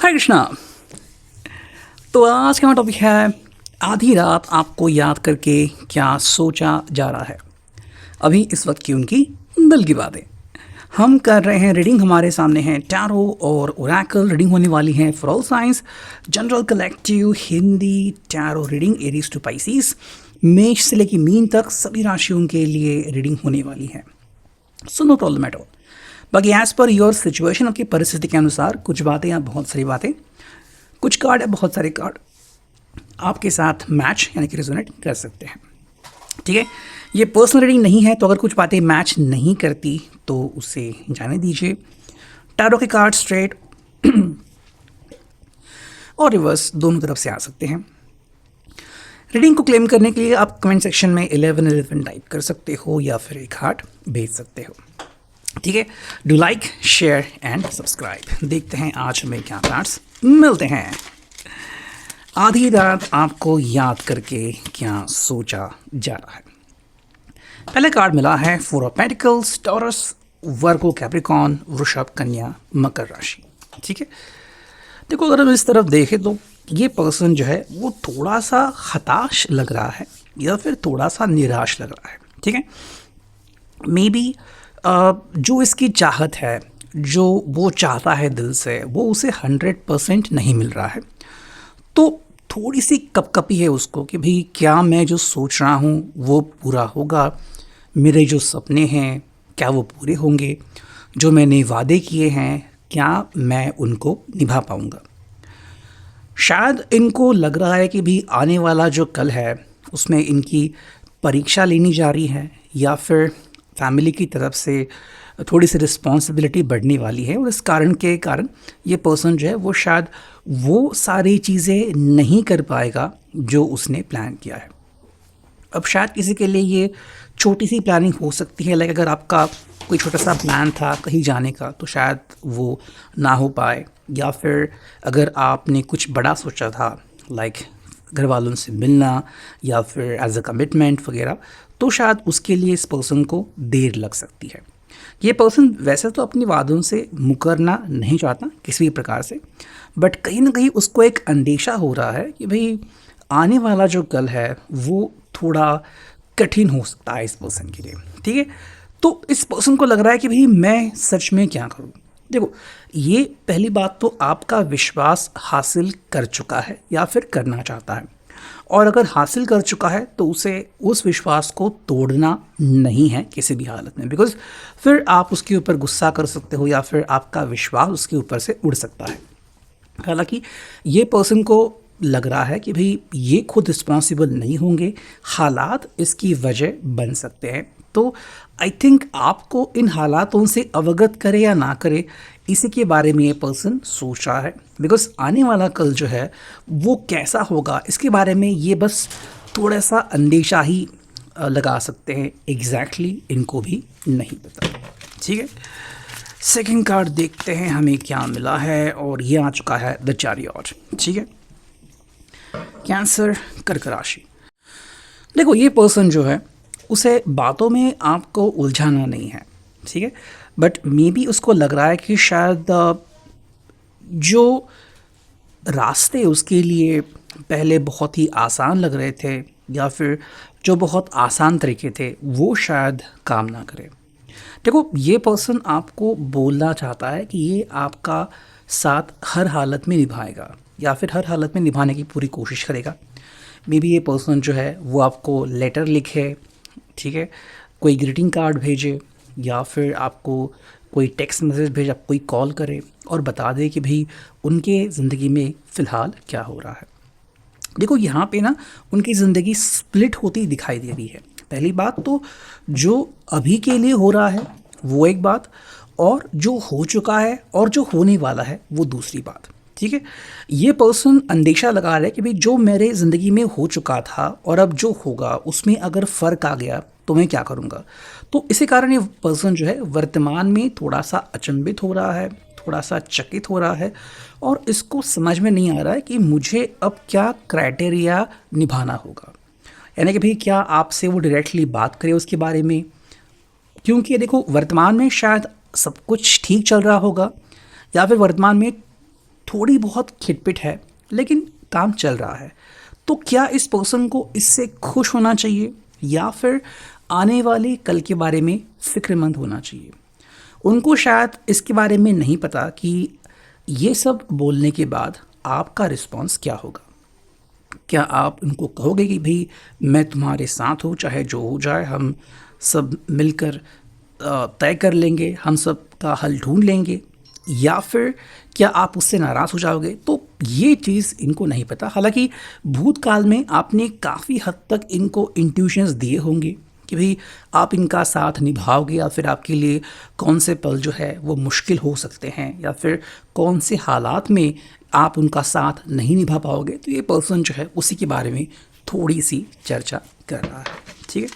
हाय कृष्णा। तो आज का हमारा टॉपिक है आधी रात आपको याद करके क्या सोचा जा रहा है। अभी इस वक्त की उनकी दिल की बातें हम कर रहे हैं। रीडिंग हमारे सामने है टैरो और ओरेकल रीडिंग होने वाली है for all signs, general collective Hindi tarot reading Aries to Pisces, मेष से लेकर मीन तक सभी राशियों के लिए रीडिंग होने वाली है। So no problem at all. बाकी एज पर योर सिचुएशन, आपकी परिस्थिति के अनुसार कुछ बातें या बहुत सारी बातें, कुछ कार्ड या बहुत सारे कार्ड आपके साथ मैच यानी कि रेजोनेट कर सकते हैं। ठीक है, ये पर्सनल रीडिंग नहीं है, तो अगर कुछ बातें मैच नहीं करती तो उसे जाने दीजिए। टैरो के कार्ड स्ट्रेट और रिवर्स दोनों तरफ से आ सकते हैं। रीडिंग को क्लेम करने के लिए आप कमेंट सेक्शन में 1111 टाइप कर सकते हो या फिर एक हार्ट भेज सकते हो। ठीक है, do like share and subscribe. देखते हैं आज हमें क्या कार्ड्स मिलते हैं। आधी रात आपको याद करके क्या सोचा जा रहा है। पहले कार्ड मिला है four of pentacles, taurus, Virgo, Capricorn, वृषभ, कन्या, मकर राशि। ठीक है, देखो अगर हम इस तरफ देखें तो ये पर्सन जो है वो थोड़ा सा हताश लग रहा है या फिर थोड़ा सा निराश लग रहा है। ठीक है, मे बी जो इसकी चाहत है, जो वो चाहता है दिल से, वो उसे 100% नहीं मिल रहा है। तो थोड़ी सी कपकपी है उसको कि भाई क्या मैं जो सोच रहा हूँ वो पूरा होगा, मेरे जो सपने हैं क्या वो पूरे होंगे, जो मैंने वादे किए हैं क्या मैं उनको निभा पाऊँगा। शायद इनको लग रहा है कि भी आने वाला जो कल है उसमें इनकी परीक्षा लेनी जा रही है या फिर फैमिली की तरफ से थोड़ी सी रिस्पॉन्सिबिलिटी बढ़ने वाली है, और इस कारण के कारण ये पर्सन जो है वो शायद वो सारी चीज़ें नहीं कर पाएगा जो उसने प्लान किया है। अब शायद किसी के लिए ये छोटी सी प्लानिंग हो सकती है, लाइक अगर आपका कोई छोटा सा प्लान था कहीं जाने का तो शायद वो ना हो पाए, या फिर अगर आपने कुछ बड़ा सोचा था लाइक घर वालों से मिलना या फिर एज अ कमिटमेंट वगैरह, तो शायद उसके लिए इस पर्सन को देर लग सकती है। ये पर्सन वैसे तो अपने वादों से मुकरना नहीं चाहता किसी भी प्रकार से, बट कहीं ना कहीं उसको एक अंदेशा हो रहा है कि भाई आने वाला जो कल है वो थोड़ा कठिन हो सकता है इस पर्सन के लिए। ठीक है, तो इस पर्सन को लग रहा है कि भाई मैं सच में क्या करूं। देखो, ये पहली बात तो आपका विश्वास हासिल कर चुका है या फिर करना चाहता है, और अगर हासिल कर चुका है तो उसे उस विश्वास को तोड़ना नहीं है किसी भी हालत में, बिकॉज फिर आप उसके ऊपर गुस्सा कर सकते हो या फिर आपका विश्वास उसके ऊपर से उड़ सकता है। हालांकि ये पर्सन को लग रहा है कि भाई ये खुद रिस्पॉन्सिबल नहीं होंगे, हालात इसकी वजह बन सकते हैं। तो आई थिंक आपको इन हालातों से अवगत करे या ना करे इसी के बारे में ये पर्सन सोच रहा है, बिकॉज आने वाला कल जो है वो कैसा होगा इसके बारे में ये बस थोड़ा सा अंदेशा ही लगा सकते हैं। एग्जैक्टली इनको भी नहीं पता। ठीक है, सेकंड कार्ड देखते हैं हमें क्या मिला है, और ये आ चुका है द चैरियट। ठीक है, कैंसर, कर्क राशि। देखो ये पर्सन जो है उसे बातों में आपको उलझाना नहीं है। ठीक है, बट मे बी उसको लग रहा है कि शायद जो रास्ते उसके लिए पहले बहुत ही आसान लग रहे थे या फिर जो बहुत आसान तरीके थे वो शायद काम ना करे। देखो ये पर्सन आपको बोलना चाहता है कि ये आपका साथ हर हालत में निभाएगा या फिर हर हालत में निभाने की पूरी कोशिश करेगा। मे बी ये पर्सन जो है वो आपको लेटर लिखे, ठीक है, कोई ग्रीटिंग कार्ड भेजे या फिर आपको कोई टेक्स्ट मैसेज भेजे, आप कोई कॉल करे और बता दे कि भाई उनके ज़िंदगी में फ़िलहाल क्या हो रहा है। देखो यहाँ पे ना उनकी ज़िंदगी स्प्लिट होती दिखाई दे रही है। पहली बात तो जो अभी के लिए हो रहा है वो एक बात, और जो हो चुका है और जो होने वाला है वो दूसरी बात। ठीक है, ये पर्सन अंदेशा लगा रहा है कि भाई जो मेरे ज़िंदगी में हो चुका था और अब जो होगा उसमें अगर फ़र्क आ गया तो मैं क्या करूँगा। तो इसी कारण ये पर्सन जो है वर्तमान में थोड़ा सा अचंभित हो रहा है, थोड़ा सा चकित हो रहा है, और इसको समझ में नहीं आ रहा है कि मुझे अब क्या क्राइटेरिया निभाना होगा। यानी कि भाई क्या आपसे वो डायरेक्टली बात करे उसके बारे में, क्योंकि देखो वर्तमान में शायद सब कुछ ठीक चल रहा होगा या फिर वर्तमान में थोड़ी बहुत खिटपिट है लेकिन काम चल रहा है, तो क्या इस पर्सन को इससे खुश होना चाहिए या फिर आने वाले कल के बारे में फिक्रमंद होना चाहिए? उनको शायद इसके बारे में नहीं पता कि ये सब बोलने के बाद आपका रिस्पॉन्स क्या होगा। क्या आप उनको कहोगे कि भाई मैं तुम्हारे साथ हूँ, चाहे जो हो जाए, हम सब मिलकर तय कर लेंगे, हम सब का हल ढूंढ लेंगे, या फिर क्या आप उससे नाराज़ हो जाओगे? तो ये चीज़ इनको नहीं पता। हालांकि भूतकाल में आपने काफ़ी हद तक इनको इंट्यूशंस दिए होंगे कि भाई आप इनका साथ निभाओगे, या फिर आपके लिए कौन से पल जो है वो मुश्किल हो सकते हैं, या फिर कौन से हालात में आप उनका साथ नहीं निभा पाओगे। तो ये पर्सन जो है उसी के बारे में थोड़ी सी चर्चा कर रहा है। ठीक है,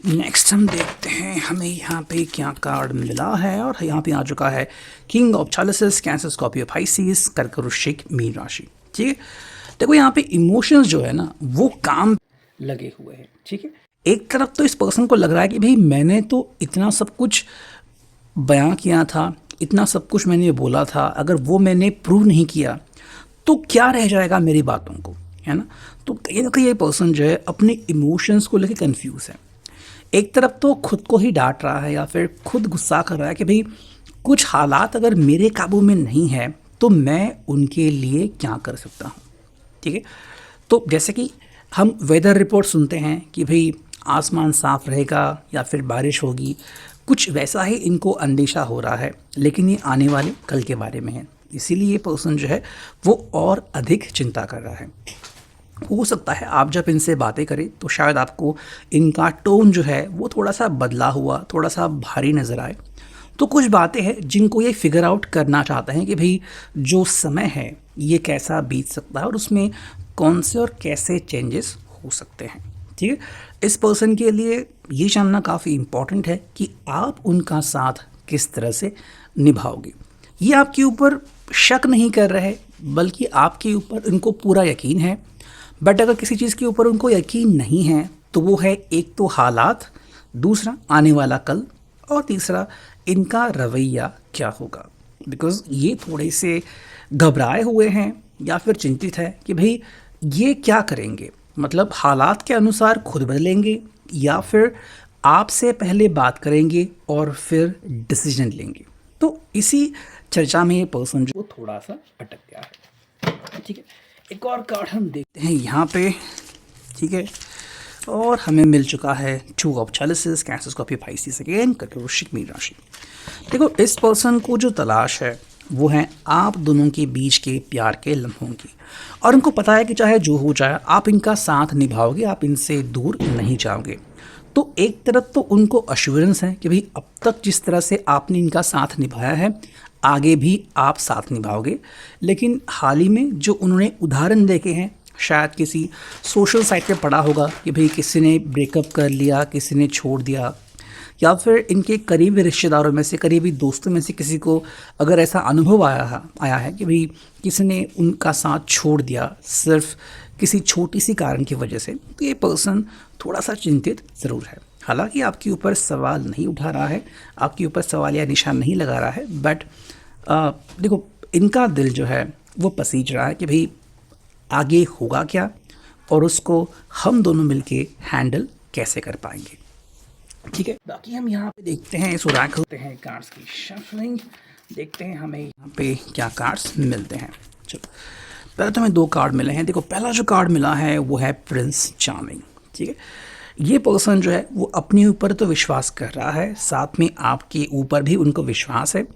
नेक्स्ट हम देखते हैं हमें यहाँ पे क्या कार्ड मिला है। और यहाँ पे आ चुका है king of chalices, Cancer, Scorpio, Pisces, कर्क, वृश्चिक, मीन राशि। ठीक है, देखो यहाँ पे इमोशंस जो है ना वो काम लगे हुए हैं। ठीक है, एक तरफ तो इस पर्सन को लग रहा है कि भाई मैंने तो इतना सब कुछ बयां किया था, इतना सब कुछ मैंने बोला था, अगर वो मैंने प्रूव नहीं किया तो क्या रह जाएगा मेरी बातों को, है ना। तो कहीं ना कहीं ये पर्सन जो है अपने इमोशंस को लेकर कंफ्यूज है। एक तरफ तो खुद को ही डांट रहा है या फिर खुद गुस्सा कर रहा है कि भाई कुछ हालात अगर मेरे काबू में नहीं है तो मैं उनके लिए क्या कर सकता हूँ। ठीक है, तो जैसे कि हम वेदर रिपोर्ट सुनते हैं कि भाई आसमान साफ रहेगा या फिर बारिश होगी, कुछ वैसा ही इनको अंदेशा हो रहा है, लेकिन ये आने वाले कल के बारे में है। इसीलिए ये पर्सन जो है वो और अधिक चिंता कर रहा है। हो सकता है आप जब इनसे बातें करें तो शायद आपको इनका टोन जो है वो थोड़ा सा बदला हुआ, थोड़ा सा भारी नज़र आए। तो कुछ बातें हैं जिनको ये फिगर आउट करना चाहते हैं कि भाई जो समय है ये कैसा बीत सकता है और उसमें कौन से और कैसे चेंजेस हो सकते हैं। ठीक है, इस पर्सन के लिए ये जानना काफ़ी इम्पॉर्टेंट है कि आप उनका साथ किस तरह से निभाओगे। ये आपके ऊपर शक नहीं कर रहे बल्कि आपके ऊपर इनको पूरा यकीन है। बट अगर किसी चीज़ के ऊपर उनको यकीन नहीं है तो वो है एक तो हालात, दूसरा आने वाला कल, और तीसरा इनका रवैया क्या होगा। बिकॉज ये थोड़े से घबराए हुए हैं या फिर चिंतित है कि भाई ये क्या करेंगे, मतलब हालात के अनुसार खुद बदलेंगे या फिर आपसे पहले बात करेंगे और फिर डिसीजन लेंगे। तो इसी चर्चा में ये पर्सन जो थोड़ा सा अटक गया है। ठीक है, एक और कार्ड हम देखते हैं यहाँ पे। ठीक है, और हमें मिल चुका है two of chalices, Cancer, Scorpio, Pisces, again कर्क, वृश्चिक, मीन राशि। देखो इस पर्सन को जो तलाश है वो है आप दोनों के बीच के प्यार के लम्हों की, और उनको पता है कि चाहे जो हो जाए आप इनका साथ निभाओगे, आप इनसे दूर नहीं जाओगे। तो एक तरफ तो उनको अश्योरेंस है कि भाई अब तक जिस तरह से आपने इनका साथ निभाया है आगे भी आप साथ निभाओगे, लेकिन हाल ही में जो उन्होंने उदाहरण देखे हैं, शायद किसी सोशल साइट पे पढ़ा होगा कि भाई किसी ने ब्रेकअप कर लिया, किसी ने छोड़ दिया, या फिर इनके करीबी रिश्तेदारों में से, करीबी दोस्तों में से किसी को अगर ऐसा अनुभव आया है कि भाई किसी ने उनका साथ छोड़ दिया सिर्फ किसी छोटी सी कारण की वजह से, तो ये पर्सन थोड़ा सा चिंतित ज़रूर है। हालांकि आपके ऊपर सवाल नहीं उठा रहा है, आपके ऊपर सवाल या निशान नहीं लगा रहा है, बट देखो इनका दिल जो है वो पसीज रहा है कि भाई आगे होगा क्या और उसको हम दोनों मिलके हैंडल कैसे कर पाएंगे। ठीक है, बाकी हम यहाँ पे देखते हैं, सुराख होते हैं कार्ड्स की शफलिंग, देखते हैं हमें यहाँ पे क्या कार्ड्स मिलते हैं। चलो पहले तो हमें दो कार्ड मिले हैं। देखो पहला जो कार्ड मिला है वो है प्रिंस चार्मिंग। ठीक है, ये पर्सन जो है वो अपने ऊपर तो विश्वास कर रहा है, साथ में आपके ऊपर भी उनको विश्वास है,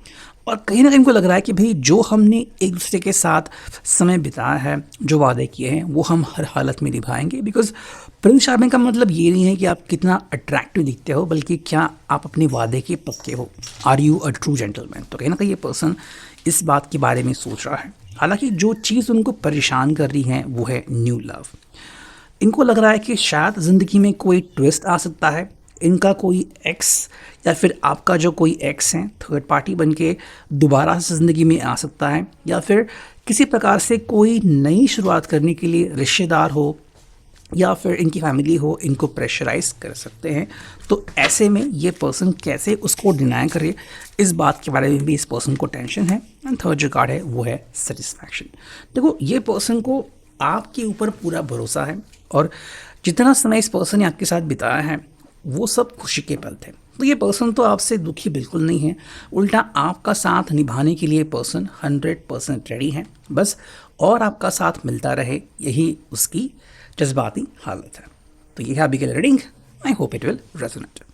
और कहीं ना कहीं उनको लग रहा है कि भाई जो हमने एक दूसरे के साथ समय बिताया है, जो वादे किए हैं वो हम हर हालत में निभाएंगे। बिकॉज प्रिंस चार्मिंग का मतलब ये नहीं है कि आप कितना अट्रैक्टिव दिखते हो, बल्कि क्या आप अपने वादे के पक्के हो, are you a true gentleman. तो कहीं ना कहीं ये पर्सन इस बात के बारे में सोच रहा है। हालांकि जो चीज़ उनको परेशान कर रही है वो है न्यू लव। इनको लग रहा है कि शायद ज़िंदगी में कोई ट्विस्ट आ सकता है, इनका कोई एक्स या फिर आपका जो कोई एक्स है थर्ड पार्टी बनके दोबारा से ज़िंदगी में आ सकता है, या फिर किसी प्रकार से कोई नई शुरुआत करने के लिए रिश्तेदार हो या फिर इनकी फैमिली हो, इनको प्रेशराइज कर सकते हैं। तो ऐसे में ये पर्सन कैसे उसको डिनाई करे, इस बात के बारे में भी इस पर्सन को टेंशन है। एंड थर्ड जो कार्ड है वो है सेटिस्फैक्शन। देखो, ये पर्सन को आपके ऊपर पूरा भरोसा है और जितना समय इस पर्सन ने आपके साथ बिताया है वो सब खुशी के पल थे। तो ये पर्सन तो आपसे दुखी बिल्कुल नहीं है, उल्टा आपका साथ निभाने के लिए पर्सन 100% रेडी है बस, और आपका साथ मिलता रहे, यही उसकी जज्बाती हालत है। तो ये है अभी के reading. I hope it will resonate.